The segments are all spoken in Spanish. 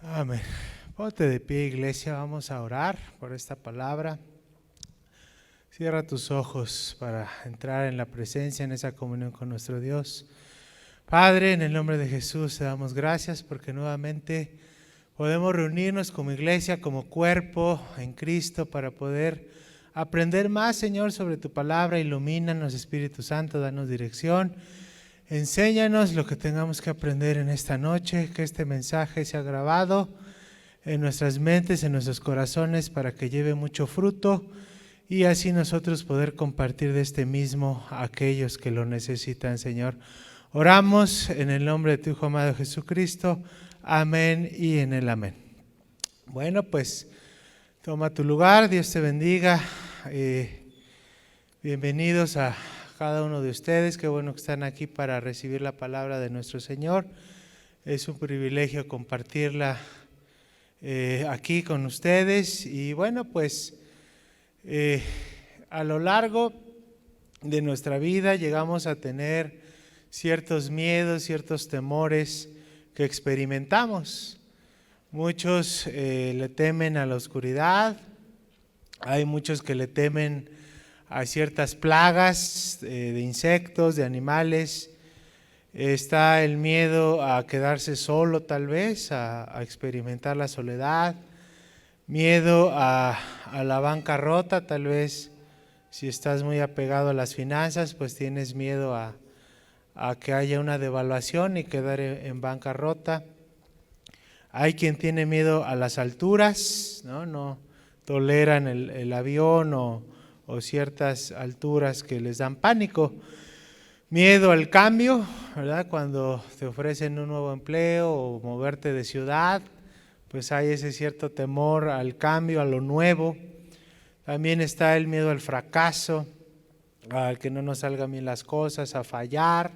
Amén. Ponte de pie, iglesia, vamos a orar por esta palabra. Cierra tus ojos para entrar en la presencia, en esa comunión con nuestro Dios. Padre, en el nombre de Jesús te damos gracias porque nuevamente podemos reunirnos como iglesia, como cuerpo en Cristo para poder aprender más, Señor, sobre tu palabra. Ilumínanos, Espíritu Santo, danos dirección. Enséñanos lo que tengamos que aprender en esta noche, que este mensaje sea grabado en nuestras mentes, en nuestros corazones, para que lleve mucho fruto y así nosotros poder compartir de este mismo a aquellos que lo necesitan, Señor. Oramos en el nombre de tu Hijo amado Jesucristo. Amén y en el amén. Bueno, pues toma tu lugar, Dios te bendiga. Bienvenidos a cada uno de ustedes, qué bueno que están aquí para recibir la palabra de nuestro Señor. Es un privilegio compartirla aquí con ustedes y bueno, pues a lo largo de nuestra vida llegamos a tener ciertos miedos, ciertos temores que experimentamos. Muchos le temen a la oscuridad, hay muchos que le temen a ciertas plagas de insectos, de animales. Está el miedo a quedarse solo tal vez, a experimentar la soledad. Miedo a la bancarrota, tal vez si estás muy apegado a las finanzas, pues tienes miedo a que haya una devaluación y quedar en bancarrota. Hay quien tiene miedo a las alturas, no toleran el avión o ciertas alturas que les dan pánico. Miedo al cambio, ¿verdad? Cuando te ofrecen un nuevo empleo o moverte de ciudad, pues hay ese cierto temor al cambio, a lo nuevo. También está el miedo al fracaso, al que no nos salgan bien las cosas, a fallar.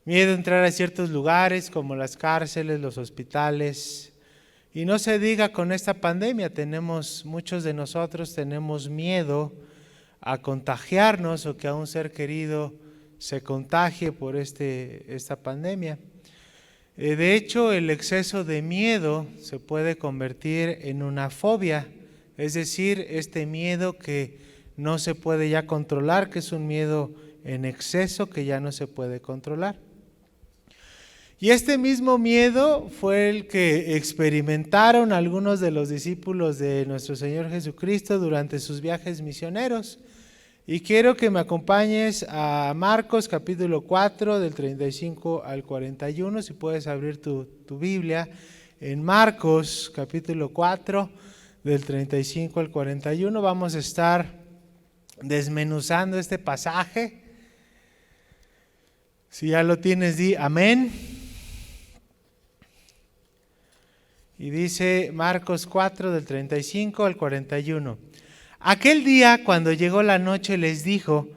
Miedo a entrar a ciertos lugares como las cárceles, los hospitales. Y no se diga con esta pandemia, muchos de nosotros tenemos miedo a contagiarnos o que a un ser querido se contagie por esta pandemia. De hecho, el exceso de miedo se puede convertir en una fobia, es decir, este miedo que no se puede ya controlar, que es un miedo en exceso que ya no se puede controlar. Y este mismo miedo fue el que experimentaron algunos de los discípulos de nuestro Señor Jesucristo durante sus viajes misioneros. Y quiero que me acompañes a Marcos capítulo 4 del 35 al 41, si puedes abrir tu Biblia, en Marcos capítulo 4 del 35 al 41 vamos a estar desmenuzando este pasaje. Si ya lo tienes, di amén. Y dice Marcos 4 del 35 al 41. Aquel día, cuando llegó la noche, les dijo: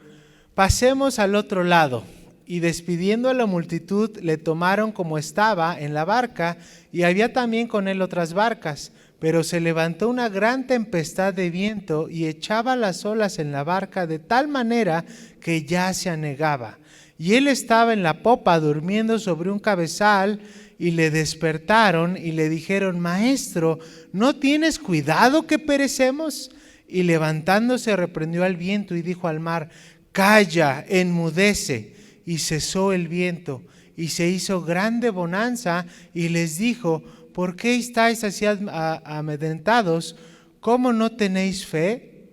pasemos al otro lado. Y despidiendo a la multitud, le tomaron como estaba en la barca, y había también con él otras barcas. Pero se levantó una gran tempestad de viento y echaba las olas en la barca de tal manera que ya se anegaba. Y él estaba en la popa durmiendo sobre un cabezal, y le despertaron y le dijeron: Maestro, ¿no tienes cuidado que perecemos? Y levantándose reprendió al viento y dijo al mar: Calla, enmudece. Y cesó el viento y se hizo grande bonanza, y les dijo: ¿Por qué estáis así amedrentados? ¿Cómo no tenéis fe?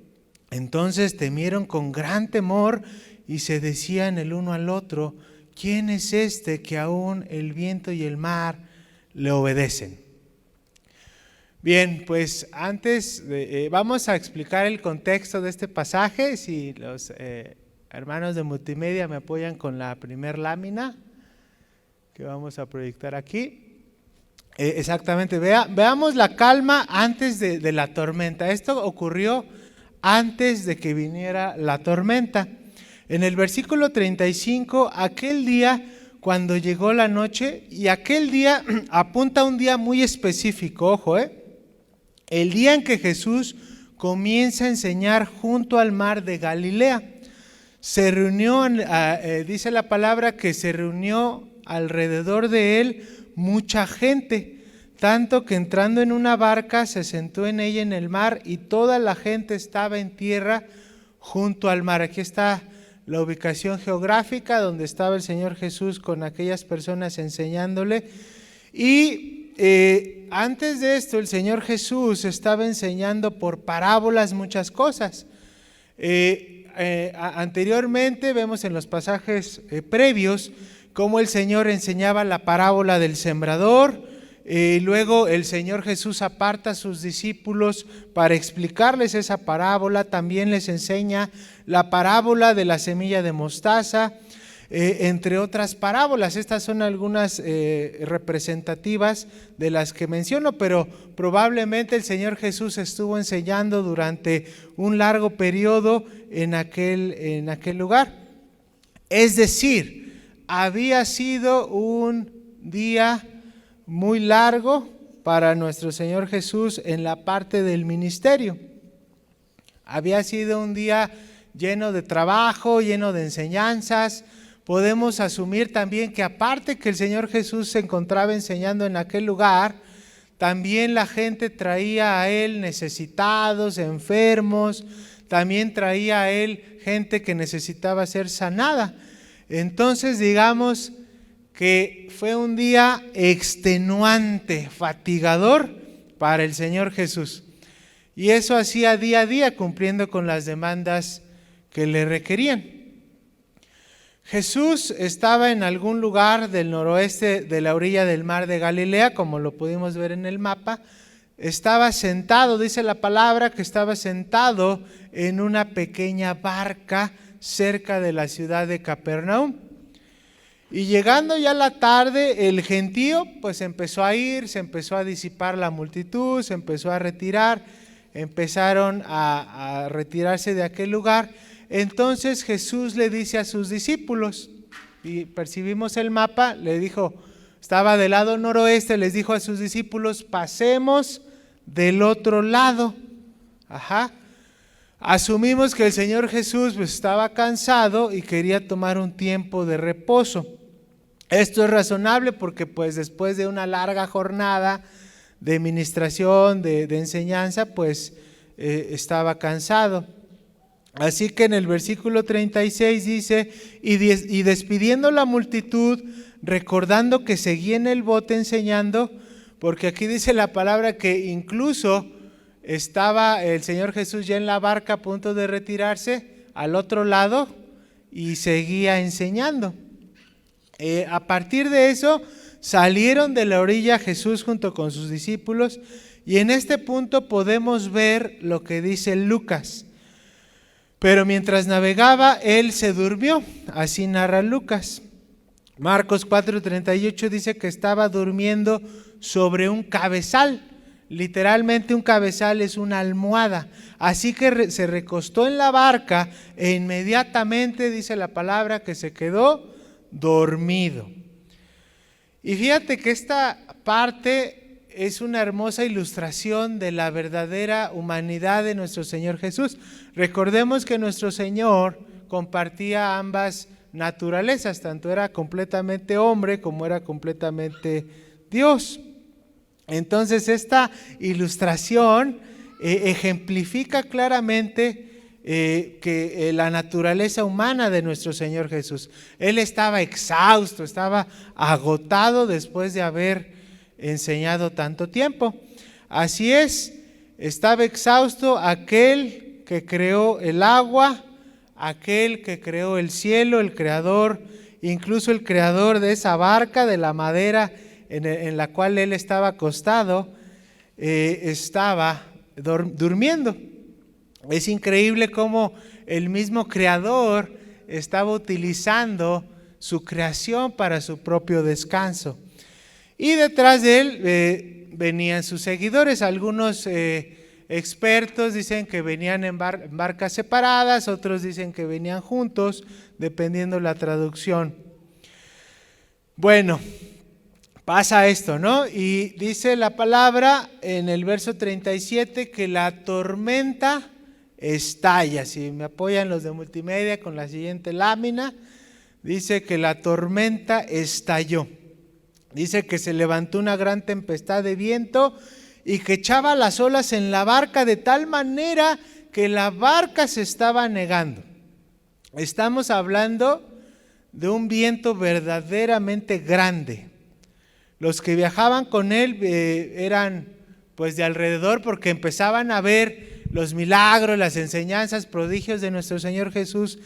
Entonces temieron con gran temor y se decían el uno al otro: ¿quién es este que aún el viento y el mar le obedecen? Bien, pues antes vamos a explicar el contexto de este pasaje. Si los hermanos de multimedia me apoyan con la primer lámina que vamos a proyectar aquí. Exactamente, veamos la calma antes de la tormenta. Esto ocurrió antes de que viniera la tormenta. En el versículo 35, aquel día cuando llegó la noche, y aquel día apunta a un día muy específico, ojo, el día en que Jesús comienza a enseñar junto al mar de Galilea. Se reunió, dice la palabra que se reunió alrededor de él mucha gente. tanto que entrando en una barca se sentó en ella en el mar y toda la gente estaba en tierra junto al mar. Aquí está la ubicación geográfica donde estaba el Señor Jesús con aquellas personas enseñándole. Y antes de esto el Señor Jesús estaba enseñando por parábolas muchas cosas. Anteriormente vemos en los pasajes previos cómo el Señor enseñaba la parábola del sembrador. Luego el Señor Jesús aparta a sus discípulos para explicarles esa parábola. También les enseña la parábola de la semilla de mostaza, entre otras parábolas. Estas son algunas representativas de las que menciono, pero probablemente el Señor Jesús estuvo enseñando durante un largo periodo en aquel lugar. Es decir, había sido un día muy largo para nuestro Señor Jesús en la parte del ministerio. Había sido un día lleno de trabajo, lleno de enseñanzas. Podemos asumir también que aparte que el Señor Jesús se encontraba enseñando en aquel lugar, también la gente traía a Él necesitados, enfermos, también traía a Él gente que necesitaba ser sanada. Entonces digamos que fue un día extenuante, fatigador para el Señor Jesús. Y eso hacía día a día cumpliendo con las demandas que le requerían. Jesús estaba en algún lugar del noroeste de la orilla del mar de Galilea, como lo pudimos ver en el mapa. Estaba sentado, dice la palabra, que estaba sentado en una pequeña barca cerca de la ciudad de Capernaum. Y llegando ya la tarde, el gentío pues empezó a ir, se empezó a disipar la multitud, se empezó a retirar, empezaron a retirarse de aquel lugar. Entonces Jesús le dice a sus discípulos, y percibimos el mapa, le dijo, estaba del lado noroeste, les dijo a sus discípulos, pasemos del otro lado. Asumimos que el Señor Jesús pues, estaba cansado y quería tomar un tiempo de reposo. Esto es razonable porque pues después de una larga jornada de ministración, de enseñanza, pues estaba cansado. Así que en el versículo 36 dice, y despidiendo la multitud, recordando que seguía en el bote enseñando, porque aquí dice la palabra que incluso estaba el Señor Jesús ya en la barca a punto de retirarse al otro lado y seguía enseñando. A partir de eso salieron de la orilla Jesús junto con sus discípulos y en este punto podemos ver lo que dice Lucas. Pero mientras navegaba, él se durmió, así narra Lucas. Marcos 4:38 dice que estaba durmiendo sobre un cabezal. Literalmente un cabezal es una almohada. Así que se recostó en la barca e inmediatamente dice la palabra que se quedó dormido. Y fíjate que esta parte es una hermosa ilustración de la verdadera humanidad de nuestro Señor Jesús. Recordemos que nuestro Señor compartía ambas naturalezas, tanto era completamente hombre como era completamente Dios. Entonces esta ilustración ejemplifica claramente que la naturaleza humana de nuestro Señor Jesús. Él estaba exhausto, estaba agotado después de haber enseñado tanto tiempo. Así es, estaba exhausto aquel que creó el agua, aquel que creó el cielo, el creador, incluso el creador de esa barca, de la madera en la cual él estaba acostado, estaba durmiendo. Es increíble cómo el mismo creador estaba utilizando su creación para su propio descanso. Y detrás de él venían sus seguidores. Algunos expertos dicen que venían en barcas separadas, otros dicen que venían juntos, dependiendo la traducción. Bueno, pasa esto, ¿no? Y dice la palabra en el verso 37 que la tormenta estalla. Si me apoyan los de multimedia con la siguiente lámina, dice que la tormenta estalló. Dice que se levantó una gran tempestad de viento y que echaba las olas en la barca de tal manera que la barca se estaba anegando. Estamos hablando de un viento verdaderamente grande. Los que viajaban con él eran pues de alrededor, porque empezaban a ver los milagros, las enseñanzas, prodigios de nuestro Señor Jesús,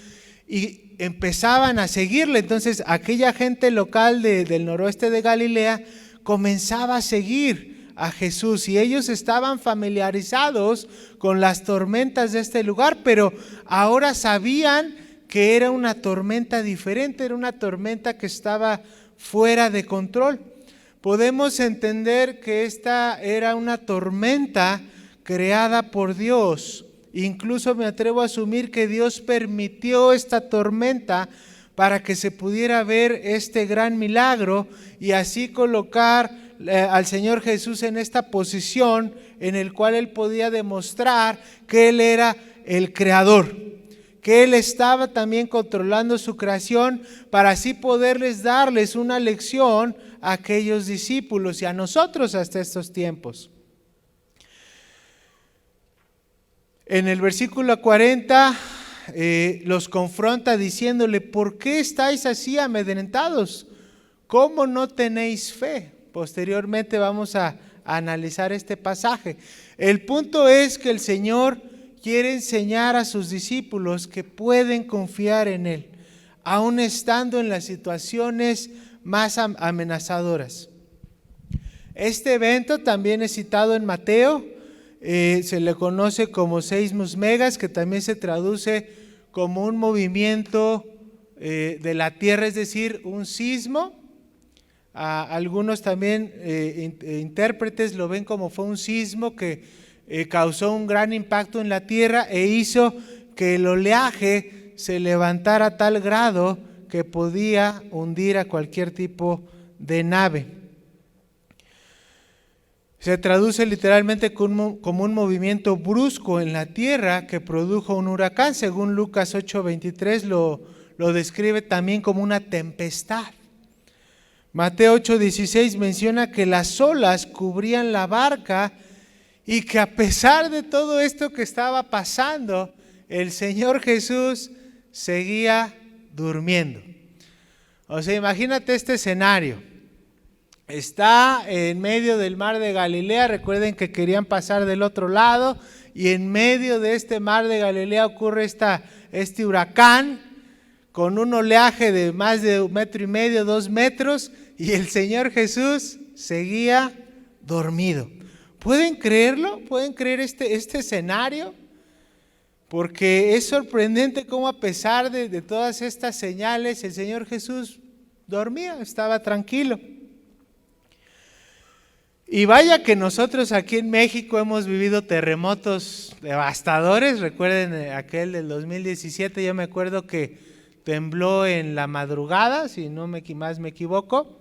y empezaban a seguirle. Entonces aquella gente local del noroeste de Galilea comenzaba a seguir a Jesús, y ellos estaban familiarizados con las tormentas de este lugar, pero ahora sabían que era una tormenta diferente, era una tormenta que estaba fuera de control. Podemos entender que esta era una tormenta creada por Dios. Incluso me atrevo a asumir que Dios permitió esta tormenta para que se pudiera ver este gran milagro y así colocar al Señor Jesús en esta posición en el cual Él podía demostrar que Él era el creador, que Él estaba también controlando su creación para así poderles darles una lección a aquellos discípulos y a nosotros hasta estos tiempos. En el versículo 40 los confronta diciéndole: ¿por qué estáis así amedrentados? ¿Cómo no tenéis fe? Posteriormente vamos a analizar este pasaje. El punto es que el Señor quiere enseñar a sus discípulos que pueden confiar en Él, aun estando en las situaciones más amenazadoras. Este evento también es citado en Mateo, se le conoce como seismus megas, que también se traduce como un movimiento de la tierra, es decir, un sismo. Algunos también intérpretes lo ven como fue un sismo que causó un gran impacto en la tierra e hizo que el oleaje se levantara a tal grado que podía hundir a cualquier tipo de nave. Se traduce literalmente como un movimiento brusco en la tierra que produjo un huracán. Según Lucas 8:23 lo describe también como una tempestad. Mateo 8:16 menciona que las olas cubrían la barca y que a pesar de todo esto que estaba pasando, el Señor Jesús seguía durmiendo. O sea, imagínate este escenario. Está en medio del mar de Galilea, recuerden que querían pasar del otro lado, y en medio de este mar de Galilea ocurre este huracán con un oleaje de más de 1,5 metros, 2 metros, y el Señor Jesús seguía dormido. ¿Pueden creerlo? ¿Pueden creer este escenario? Porque es sorprendente cómo a pesar de todas estas señales, el Señor Jesús dormía, estaba tranquilo. Y vaya que nosotros aquí en México hemos vivido terremotos devastadores. Recuerden aquel del 2017, yo me acuerdo que tembló en la madrugada, si no me equivoco,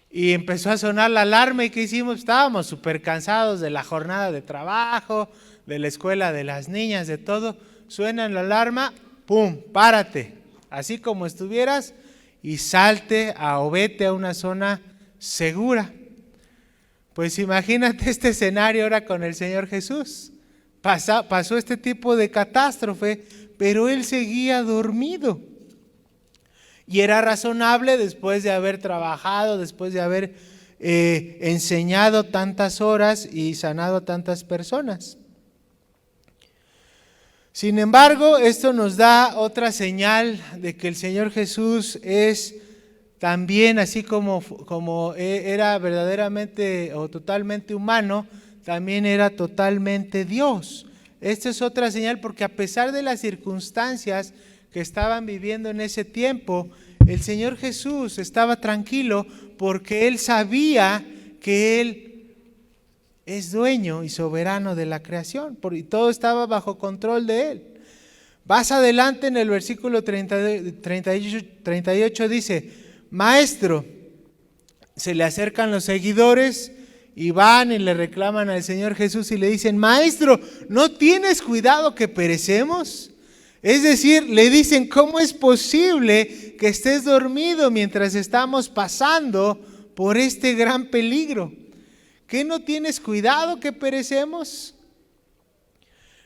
y empezó a sonar la alarma. ¿Y qué hicimos? Estábamos súper cansados de la jornada de trabajo, de la escuela de las niñas, de todo. Suena la alarma, ¡pum!, párate, así como estuvieras, y salte o vete a una zona segura. Pues imagínate este escenario ahora con el Señor Jesús. Pasó este tipo de catástrofe, pero Él seguía dormido. Y era razonable después de haber trabajado, después de haber enseñado tantas horas y sanado a tantas personas. Sin embargo, esto nos da otra señal de que el Señor Jesús es también, así como era verdaderamente o totalmente humano, también era totalmente Dios. Esta es otra señal, porque a pesar de las circunstancias que estaban viviendo en ese tiempo, el Señor Jesús estaba tranquilo porque Él sabía que Él es dueño y soberano de la creación, y todo estaba bajo control de Él. Más adelante en el versículo 38 dice: Maestro, se le acercan los seguidores y van y le reclaman al Señor Jesús y le dicen: Maestro, ¿no tienes cuidado que perecemos? Es decir, le dicen: ¿cómo es posible que estés dormido mientras estamos pasando por este gran peligro. ¿Qué no tienes cuidado que perecemos?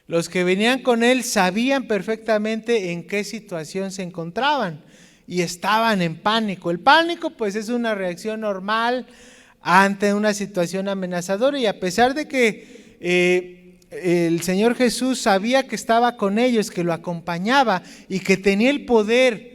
Los que venían con él sabían perfectamente en qué situación se encontraban y estaban en pánico. El pánico pues es una reacción normal ante una situación amenazadora, y a pesar de que el Señor Jesús sabía que estaba con ellos, que lo acompañaba y que tenía el poder,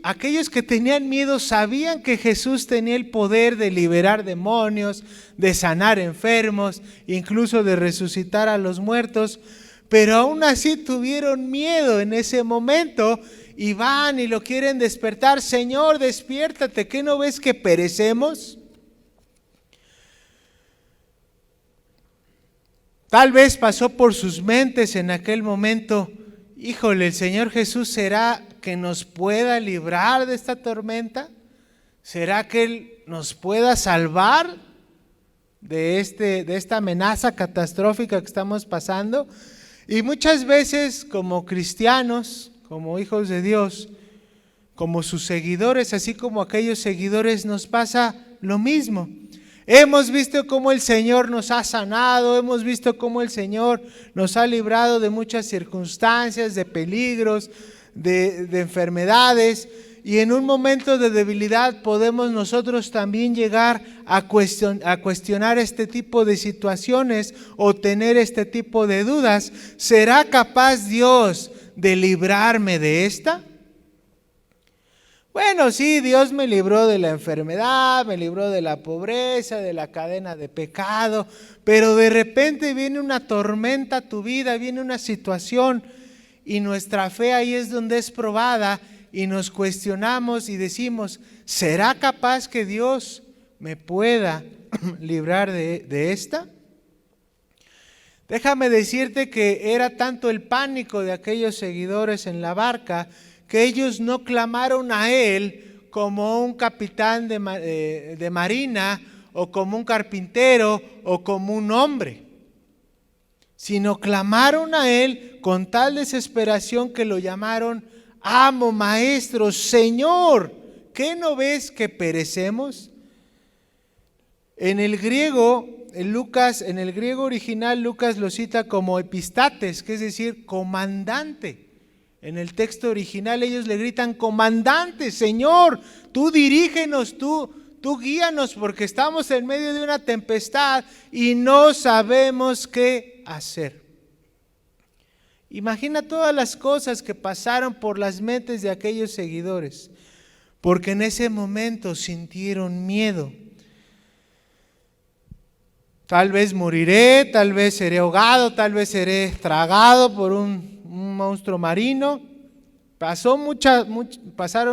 aquellos que tenían miedo, sabían que Jesús tenía el poder de liberar demonios, de sanar enfermos, incluso de resucitar a los muertos, pero aún así tuvieron miedo en ese momento y van y lo quieren despertar. Señor, despiértate, ¿qué no ves que perecemos? Tal vez pasó por sus mentes en aquel momento: híjole, el Señor Jesús, ¿será que nos pueda librar de esta tormenta? ¿Será que Él nos pueda salvar de esta amenaza catastrófica que estamos pasando? Y muchas veces, como cristianos, como hijos de Dios, como sus seguidores, así como aquellos seguidores, nos pasa lo mismo. Hemos visto cómo el Señor nos ha sanado, hemos visto cómo el Señor nos ha librado de muchas circunstancias, de peligros, de enfermedades, y en un momento de debilidad podemos nosotros también llegar a cuestionar este tipo de situaciones o tener este tipo de dudas. ¿Será capaz Dios de librarme de esta? Bueno, sí, Dios me libró de la enfermedad, me libró de la pobreza, de la cadena de pecado, pero de repente viene una tormenta a tu vida, viene una situación, y nuestra fe ahí es donde es probada, y nos cuestionamos y decimos: ¿será capaz que Dios me pueda librar de esta? Déjame decirte que era tanto el pánico de aquellos seguidores en la barca que ellos no clamaron a Él como un capitán de marina, o como un carpintero, o como un hombre, sino clamaron a Él con tal desesperación que lo llamaron amo, maestro, Señor. ¿Qué no ves que perecemos? En el griego original, Lucas lo cita como epistates, que es decir, comandante. En el texto original ellos le gritan: comandante, Señor, tú dirígenos, tú guíanos, porque estamos en medio de una tempestad y no sabemos qué hacer. Imagina todas las cosas que pasaron por las mentes de aquellos seguidores, porque en ese momento sintieron miedo. Tal vez moriré, tal vez seré ahogado, tal vez seré tragado por un monstruo marino. Pasaron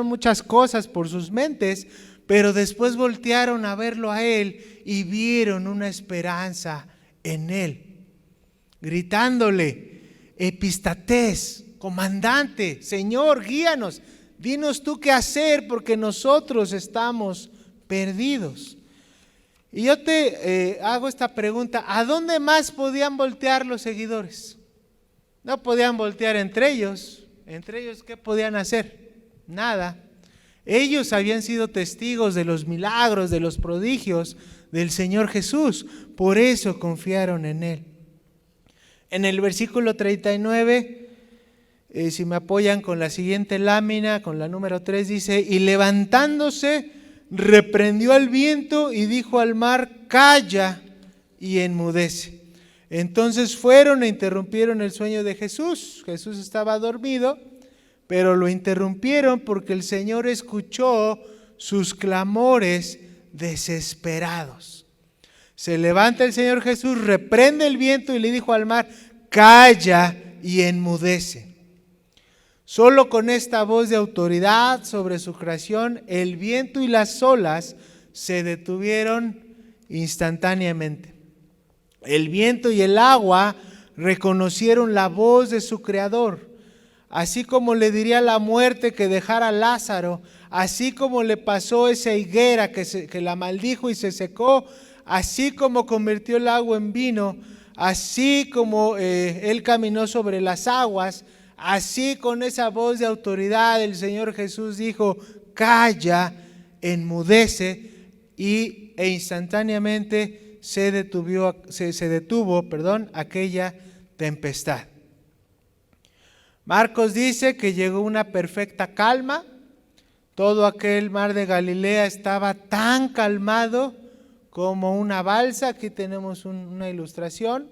muchas cosas por sus mentes, pero después voltearon a verlo a Él y vieron una esperanza en Él, gritándole: epistates, comandante, Señor, guíanos, dinos tú qué hacer, porque nosotros estamos perdidos. Y yo te hago esta pregunta: ¿a dónde más podían voltear los seguidores? No podían voltear entre ellos. ¿Entre ellos qué podían hacer? Nada. Ellos habían sido testigos de los milagros, de los prodigios del Señor Jesús, por eso confiaron en Él. En el versículo 39, si me apoyan con la siguiente lámina, con la número 3, dice: y levantándose, reprendió al viento y dijo al mar: calla y enmudece. Entonces fueron e interrumpieron el sueño de Jesús. Jesús estaba dormido, pero lo interrumpieron porque el Señor escuchó sus clamores desesperados. Se levanta el Señor Jesús, reprende el viento y le dijo al mar: calla y enmudece. Solo con esta voz de autoridad sobre su creación, el viento y las olas se detuvieron instantáneamente. El viento y el agua reconocieron la voz de su Creador. Así como le diría a la muerte que dejara a Lázaro, así como le pasó a esa higuera que la maldijo y se secó, así como convirtió el agua en vino, así como Él caminó sobre las aguas, así con esa voz de autoridad el Señor Jesús dijo: calla enmudece e instantáneamente se detuvo, aquella tempestad. Marcos dice que llegó una perfecta calma. Todo aquel mar de Galilea estaba tan calmado como una balsa. Aquí tenemos una ilustración,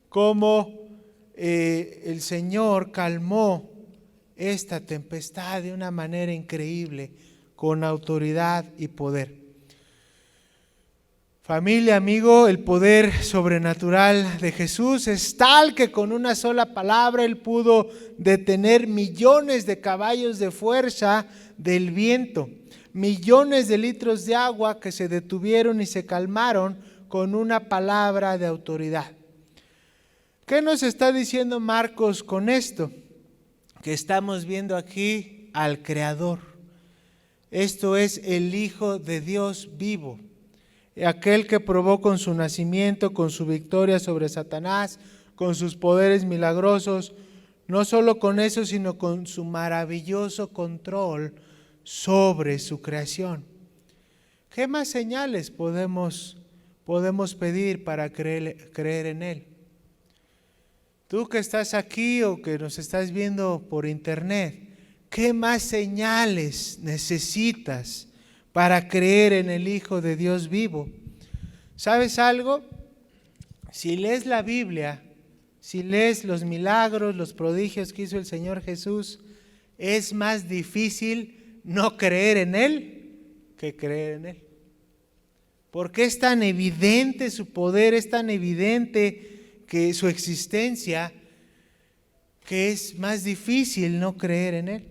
como el Señor calmó esta tempestad de una manera increíble, con autoridad y poder. Familia, amigo, el poder sobrenatural de Jesús es tal que con una sola palabra Él pudo detener millones de caballos de fuerza del viento, millones de litros de agua que se detuvieron y se calmaron con una palabra de autoridad. ¿Qué nos está diciendo Marcos con esto? Que estamos viendo aquí al Creador. Esto es el Hijo de Dios vivo. Aquel que probó con su nacimiento, con su victoria sobre Satanás, con sus poderes milagrosos, no solo con eso, sino con su maravilloso control sobre su creación. ¿Qué más señales podemos pedir para creer en Él? Tú que estás aquí o que nos estás viendo por internet, ¿qué más señales necesitas para creer en el Hijo de Dios vivo? ¿Sabes algo? Si lees la Biblia, si lees los milagros, los prodigios que hizo el Señor Jesús, es más difícil no creer en Él que creer en Él. Porque es tan evidente su poder, es tan evidente que su existencia, que es más difícil no creer en Él.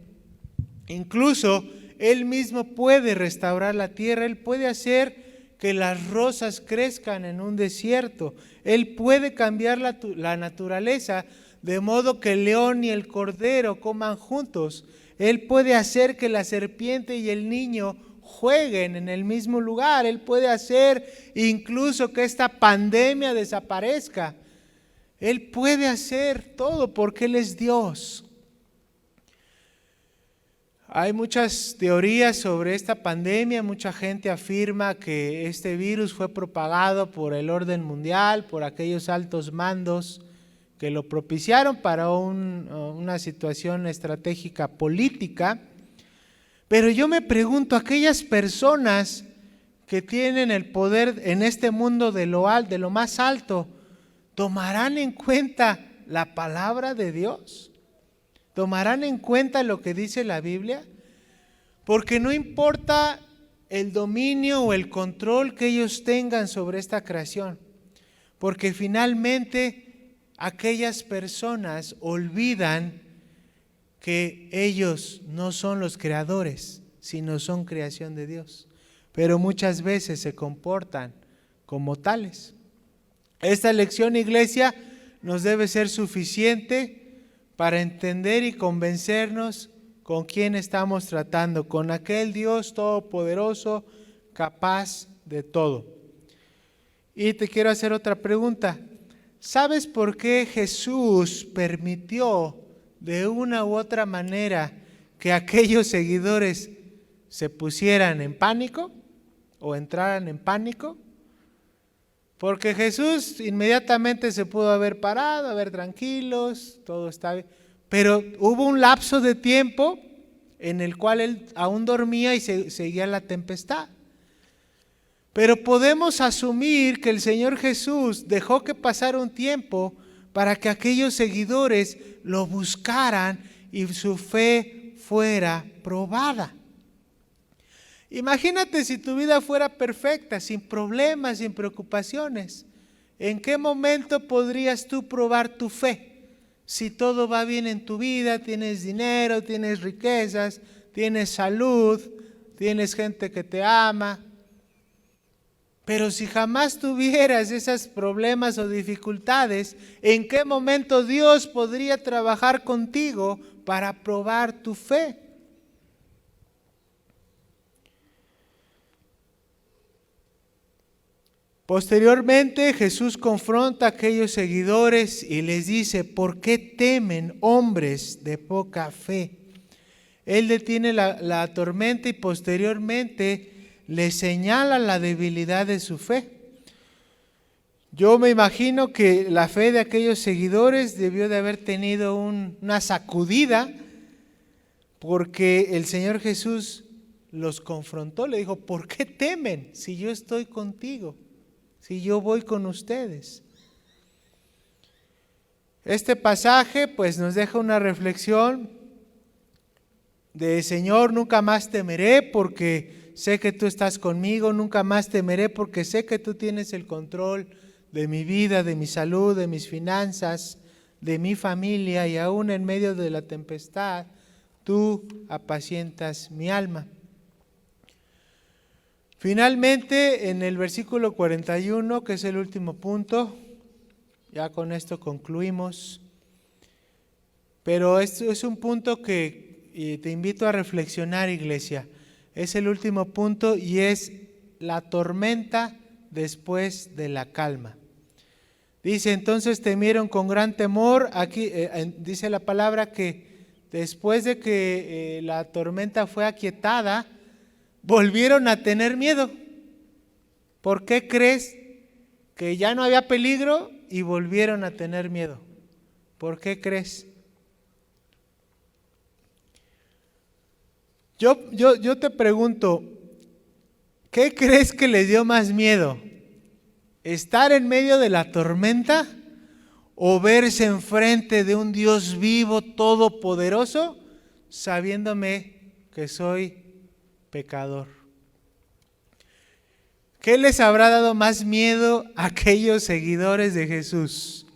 Incluso Él mismo puede restaurar la tierra, Él puede hacer que las rosas crezcan en un desierto, Él puede cambiar la naturaleza de modo que el león y el cordero coman juntos, Él puede hacer que la serpiente y el niño jueguen en el mismo lugar, Él puede hacer incluso que esta pandemia desaparezca. Él puede hacer todo porque Él es Dios. Hay muchas teorías sobre esta pandemia. Mucha gente afirma que este virus fue propagado por el orden mundial, por aquellos altos mandos que lo propiciaron para una situación estratégica política. Pero yo me pregunto, aquellas personas que tienen el poder en este mundo de lo más alto, ¿tomarán en cuenta la palabra de Dios? ¿Tomarán en cuenta lo que dice la Biblia? Porque no importa el dominio o el control que ellos tengan sobre esta creación, porque finalmente aquellas personas olvidan que ellos no son los creadores, sino son creación de Dios, pero muchas veces se comportan como tales. Esta lección, iglesia, nos debe ser suficiente para entender y convencernos con quién estamos tratando, con aquel Dios todopoderoso, capaz de todo. Y te quiero hacer otra pregunta. ¿Sabes por qué Jesús permitió de una u otra manera que aquellos seguidores se pusieran en pánico o entraran en pánico? Porque Jesús inmediatamente se pudo haber parado, haber tranquilos, todo está bien. Pero hubo un lapso de tiempo en el cual Él aún dormía y seguía la tempestad. Pero podemos asumir que el Señor Jesús dejó que pasara un tiempo para que aquellos seguidores lo buscaran y su fe fuera probada. Imagínate si tu vida fuera perfecta, sin problemas, sin preocupaciones. ¿En qué momento podrías tú probar tu fe? Si todo va bien en tu vida, tienes dinero, tienes riquezas, tienes salud, tienes gente que te ama. Pero si jamás tuvieras esos problemas o dificultades, ¿en qué momento Dios podría trabajar contigo para probar tu fe? Posteriormente, Jesús confronta a aquellos seguidores y les dice: ¿por qué temen, hombres de poca fe? Él detiene la tormenta y posteriormente le señala la debilidad de su fe. Yo me imagino que la fe de aquellos seguidores debió de haber tenido una sacudida, porque el Señor Jesús los confrontó, le dijo: ¿por qué temen si yo estoy contigo? Si yo voy con ustedes. Este pasaje pues nos deja una reflexión de: Señor, nunca más temeré porque sé que tú estás conmigo, nunca más temeré porque sé que tú tienes el control de mi vida, de mi salud, de mis finanzas, de mi familia, y aún en medio de la tempestad, tú apacientas mi alma. Finalmente, en el versículo 41, que es el último punto, ya con esto concluimos, pero esto es un punto que te invito a reflexionar, iglesia. Es el último punto y es la tormenta después de la calma. Dice: entonces temieron con gran temor. Aquí dice la palabra que después de que la tormenta fue aquietada, volvieron a tener miedo. ¿Por qué crees que ya no había peligro y volvieron a tener miedo? ¿Por qué crees? Yo te pregunto, ¿qué crees que les dio más miedo? ¿Estar en medio de la tormenta o verse enfrente de un Dios vivo, todopoderoso, sabiéndome que soy pecador? ¿Qué les habrá dado más miedo a aquellos seguidores de Jesús?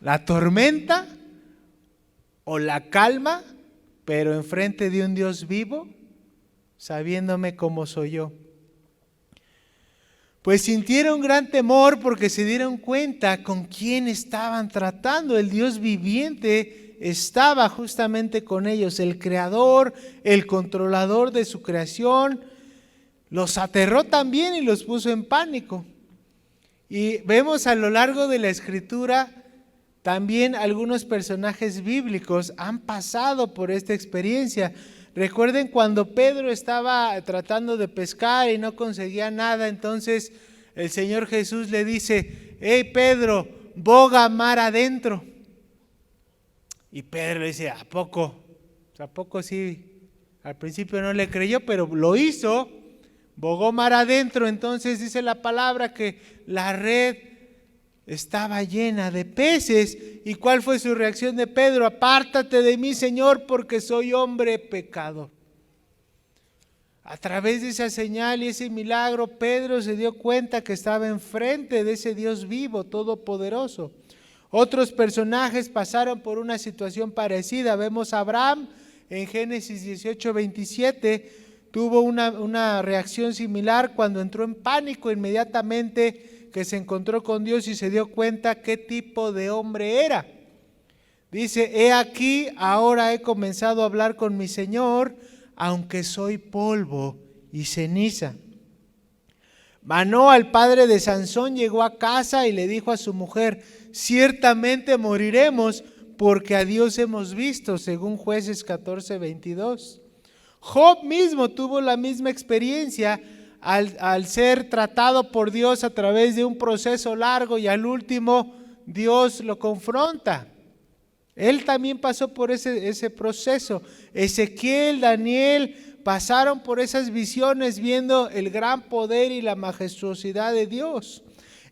¿La tormenta o la calma, pero enfrente de un Dios vivo, sabiéndome cómo soy yo? Pues sintieron gran temor porque se dieron cuenta con quién estaban tratando. El Dios viviente estaba justamente con ellos, el creador, el controlador de su creación. Los aterró también y los puso en pánico. Y vemos a lo largo de la Escritura también algunos personajes bíblicos han pasado por esta experiencia. Recuerden cuando Pedro estaba tratando de pescar y no conseguía nada, entonces el Señor Jesús le dice: hey Pedro, boga mar adentro. Y Pedro le dice: ¿a poco? ¿A poco sí? Al principio no le creyó, pero lo hizo. Bogó mar adentro. Entonces dice la palabra que la red estaba llena de peces. ¿Y cuál fue su reacción de Pedro? Apártate de mí, Señor, porque soy hombre pecador. A través de esa señal y ese milagro, Pedro se dio cuenta que estaba enfrente de ese Dios vivo, todopoderoso. Otros personajes pasaron por una situación parecida. Vemos a Abraham en Génesis 18:27. Tuvo una reacción similar cuando entró en pánico inmediatamente que se encontró con Dios y se dio cuenta qué tipo de hombre era. Dice: he aquí, ahora he comenzado a hablar con mi Señor, aunque soy polvo y ceniza. Manoa, el padre de Sansón, llegó a casa y le dijo a su mujer: ciertamente moriremos porque a Dios hemos visto, según Jueces 14:22. Job mismo tuvo la misma experiencia al ser tratado por Dios a través de un proceso largo y al último Dios lo confronta. Él también pasó por ese proceso. Ezequiel, Daniel pasaron por esas visiones viendo el gran poder y la majestuosidad de Dios.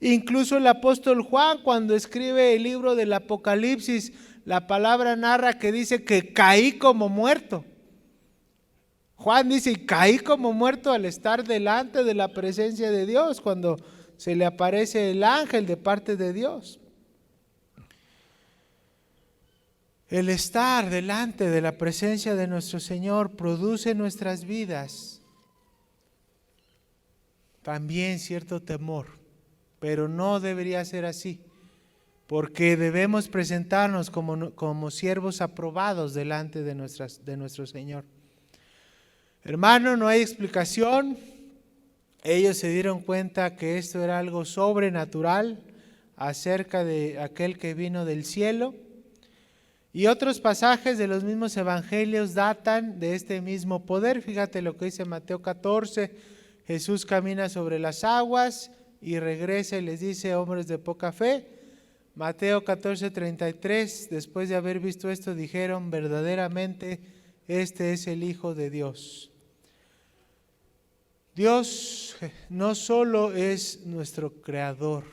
Incluso el apóstol Juan, cuando escribe el libro del Apocalipsis, la palabra narra que dice que caí como muerto. Juan dice: caí como muerto al estar delante de la presencia de Dios, cuando se le aparece el ángel de parte de Dios. El estar delante de la presencia de nuestro Señor produce en nuestras vidas también cierto temor, pero no debería ser así, porque debemos presentarnos como siervos aprobados delante de nuestro Señor. Hermano, no hay explicación. Ellos se dieron cuenta que esto era algo sobrenatural acerca de aquel que vino del cielo. Y otros pasajes de los mismos evangelios datan de este mismo poder. Fíjate lo que dice Mateo 14, Jesús camina sobre las aguas y regresa y les dice: hombres de poca fe. Mateo 14:33, después de haber visto esto, dijeron: verdaderamente este es el Hijo de Dios. Dios no solo es nuestro creador,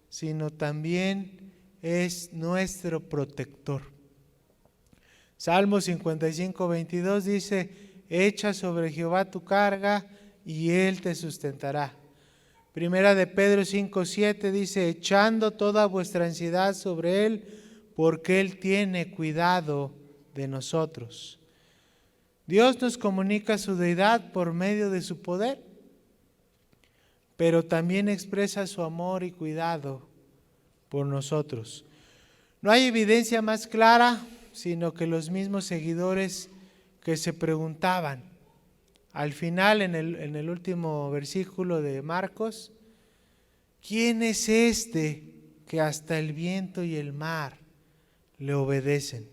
sino también es nuestro protector. Salmo 55:22 dice: echa sobre Jehová tu carga y Él te sustentará. Primera de Pedro 5:7 dice: echando toda vuestra ansiedad sobre Él, porque Él tiene cuidado de nosotros. Dios nos comunica su deidad por medio de su poder, pero también expresa su amor y cuidado por nosotros. No hay evidencia más clara, sino que los mismos seguidores que se preguntaban, al final en el último versículo de Marcos: ¿quién es este que hasta el viento y el mar le obedecen?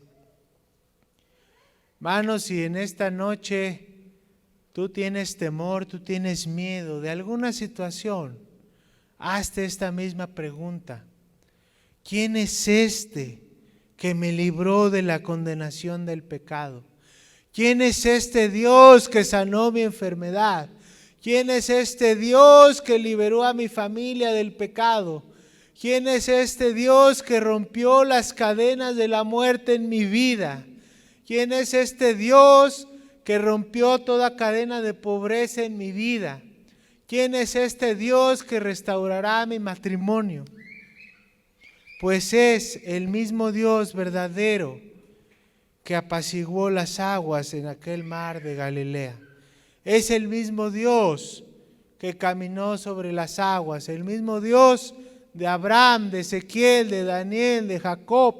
Hermanos, si en esta noche tú tienes temor, tú tienes miedo de alguna situación, hazte esta misma pregunta: ¿quién es este que me libró de la condenación del pecado? ¿Quién es este Dios que sanó mi enfermedad? ¿Quién es este Dios que liberó a mi familia del pecado? ¿Quién es este Dios que rompió las cadenas de la muerte en mi vida? ¿Quién es este Dios que rompió toda cadena de pobreza en mi vida? ¿Quién es este Dios que restaurará mi matrimonio? Pues es el mismo Dios verdadero que apaciguó las aguas en aquel mar de Galilea. Es el mismo Dios que caminó sobre las aguas, el mismo Dios de Abraham, de Ezequiel, de Daniel, de Jacob,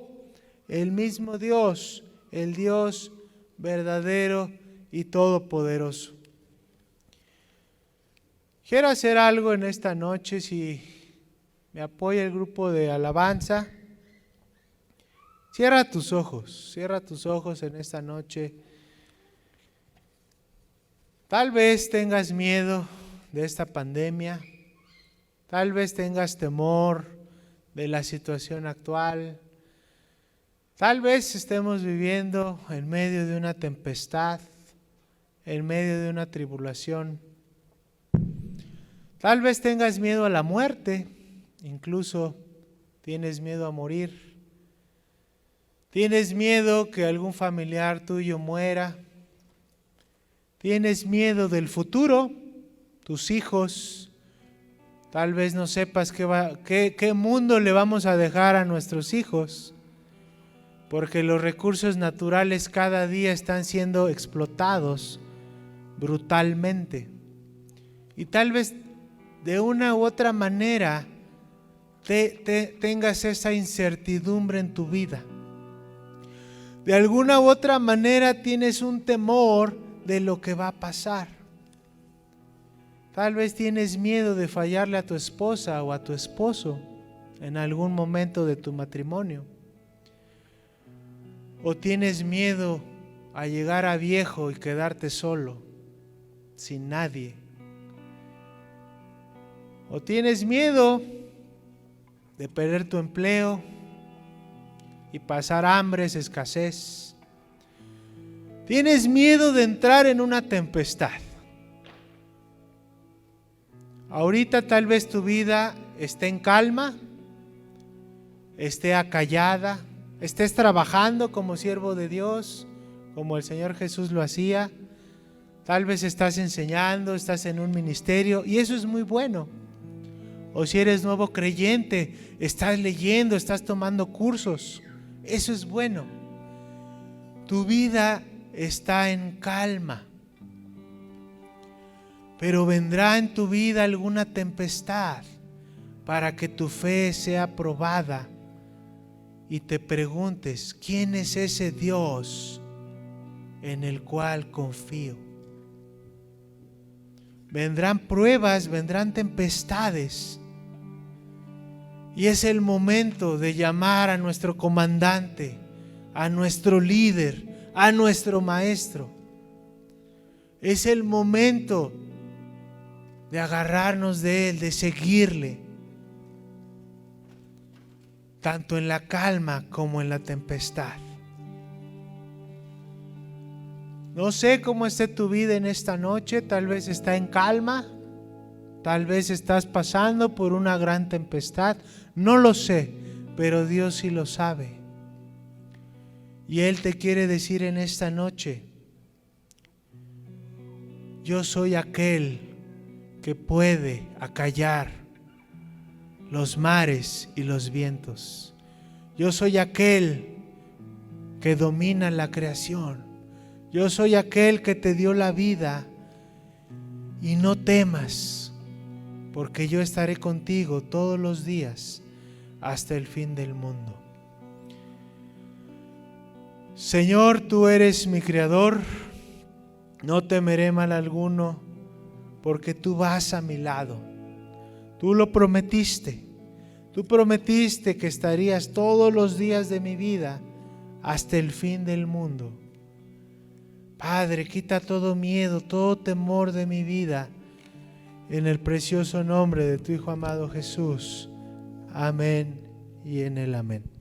el mismo Dios, el Dios verdadero y todopoderoso. Quiero hacer algo en esta noche, si me apoya el grupo de alabanza. Cierra tus ojos en esta noche. Tal vez tengas miedo de esta pandemia, tal vez tengas temor de la situación actual, tal vez estemos viviendo en medio de una tempestad, en medio de una tribulación. Tal vez tengas miedo a la muerte, incluso tienes miedo a morir. Tienes miedo que algún familiar tuyo muera. Tienes miedo del futuro, tus hijos. Tal vez no sepas qué mundo le vamos a dejar a nuestros hijos, porque los recursos naturales cada día están siendo explotados brutalmente. Y tal vez de una u otra manera tengas esa incertidumbre en tu vida. De alguna u otra manera tienes un temor de lo que va a pasar. Tal vez tienes miedo de fallarle a tu esposa o a tu esposo en algún momento de tu matrimonio. O tienes miedo a llegar a viejo y quedarte solo, sin nadie. O tienes miedo de perder tu empleo y pasar hambres, escasez. Tienes miedo de entrar en una tempestad. Ahorita tal vez tu vida esté en calma, esté acallada, estés trabajando como siervo de Dios, como el Señor Jesús lo hacía. Tal vez estás enseñando, estás en un ministerio y eso es muy bueno. O si eres nuevo creyente, estás leyendo, estás tomando cursos. Eso es bueno. Tu vida está en calma. Pero vendrá en tu vida alguna tempestad para que tu fe sea probada y te preguntes: ¿quién es ese Dios en el cual confío? Vendrán pruebas, vendrán tempestades. Y es el momento de llamar a nuestro comandante, a nuestro líder, a nuestro maestro. Es el momento de agarrarnos de Él, de seguirle, tanto en la calma como en la tempestad. No sé cómo esté tu vida en esta noche, tal vez está en calma, tal vez estás pasando por una gran tempestad, no lo sé, pero Dios sí lo sabe. Y Él te quiere decir en esta noche: yo soy aquel que puede acallar los mares y los vientos. Yo soy aquel que domina la creación. Yo soy aquel que te dio la vida. Y no temas, porque yo estaré contigo todos los días hasta el fin del mundo. Señor, tú eres mi Creador. No temeré mal alguno, porque tú vas a mi lado. Tú lo prometiste. Tú prometiste que estarías todos los días de mi vida hasta el fin del mundo. Padre, quita todo miedo, todo temor de mi vida, en el precioso nombre de tu Hijo amado Jesús. Amén y en el amén.